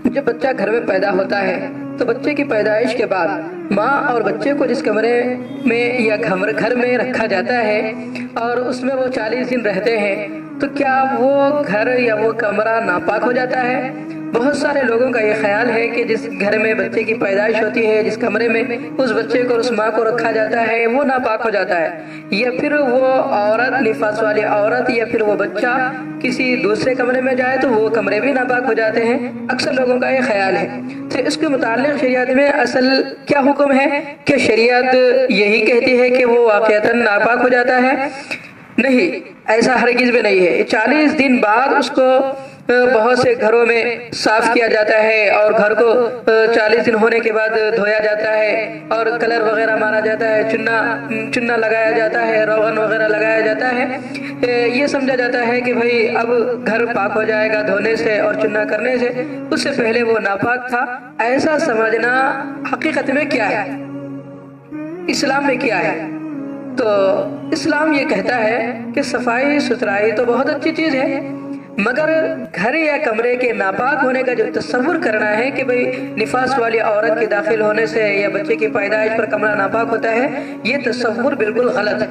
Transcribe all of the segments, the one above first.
جب بچہ گھر میں پیدا ہوتا ہے تو بچے کی پیدائش کے بعد ماں اور بچے کو جس کمرے میں یا گھر میں رکھا جاتا ہے اور اس میں وہ 40 دن رہتے ہیں، تو کیا وہ گھر یا وہ کمرہ ناپاک ہو جاتا ہے؟ بہت سارے لوگوں کا یہ خیال ہے کہ جس گھر میں بچے کی پیدائش ہوتی ہے، جس کمرے میں اس بچے کو اس ماں کو رکھا جاتا ہے، وہ ناپاک ہو جاتا ہے، یا پھر وہ عورت، نفاس والی عورت یا پھر وہ بچہ کسی دوسرے کمرے میں جائے تو وہ کمرے بھی ناپاک ہو جاتے ہیں۔ اکثر لوگوں کا یہ خیال ہے۔ تو اس کے متعلق شریعت میں اصل کیا حکم ہے کہ شریعت یہی کہتی ہے کہ وہ واقعتاً ناپاک ہو جاتا ہے؟ نہیں، ایسا ہرگز بھی نہیں ہے۔ 40 دن بعد اس کو بہت سے گھروں میں صاف کیا جاتا ہے اور گھر کو 40 دن ہونے کے بعد دھویا جاتا ہے اور کلر وغیرہ مارا جاتا ہے، چنا لگایا جاتا ہے، روغن وغیرہ لگایا جاتا ہے۔ یہ سمجھا جاتا ہے کہ بھئی اب گھر پاک ہو جائے گا دھونے سے اور چنا کرنے سے، اس سے پہلے وہ ناپاک تھا۔ ایسا سمجھنا حقیقت میں کیا ہے؟ اسلام میں کیا ہے؟ تو اسلام یہ کہتا ہے کہ صفائی ستھرائی تو بہت اچھی چیز ہے، مگر گھر یا کمرے کے ناپاک ہونے کا جو تصور کرنا ہے کہ بھئی نفاس والی عورت کے داخل ہونے سے یا بچے کی پیدائش پر کمرہ ناپاک ہوتا ہے، یہ تصور بالکل غلط ہے۔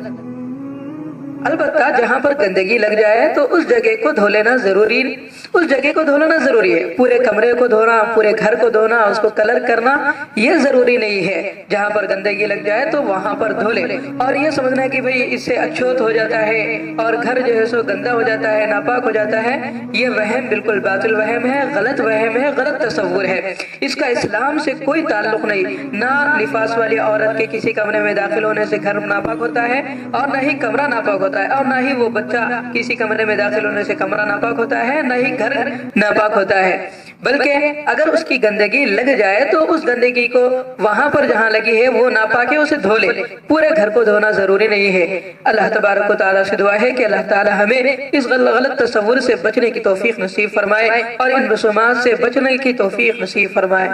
البتہ جہاں پر گندگی لگ جائے تو اس جگہ کو دھو لینا ضروری ہے۔ پورے کمرے کو دھونا، پورے گھر کو دھونا، اس کو کلر کرنا یہ ضروری نہیں ہے۔ جہاں پر گندگی لگ جائے تو وہاں پر دھو لے، اور یہ سمجھنا کہ بھئی اس سے اچھوت ہو جاتا ہے اور گھر جو ہے سو گندا ہو جاتا ہے، ناپاک ہو جاتا ہے، یہ وہم بالکل باطل وہم ہے، غلط وہم ہے، غلط تصور ہے۔ اس کا اسلام سے کوئی تعلق نہیں۔ نہ نفاس والی عورت کے کسی کمرے میں داخل ہونے سے گھر ناپاک ہوتا ہے، اور نہ ہی کمرہ ناپاک ہوتا ہے، اور نہ ہی وہ بچہ کسی کمرے میں داخل ہونے سے کمرہ ناپاک ہوتا ہے، نہ ہی گھر ناپاک ہوتا ہے۔ بلکہ اگر اس کی گندگی لگ جائے تو اس گندگی کو وہاں پر جہاں لگی ہے وہ ناپاک ہے، اسے دھو لے، پورے گھر کو دھونا ضروری نہیں ہے۔ اللہ تبارک و تعالیٰ سے دعا ہے کہ اللہ تعالیٰ ہمیں اس غلط تصور سے بچنے کی توفیق نصیب فرمائے اور ان رسومات سے بچنے کی توفیق نصیب فرمائے۔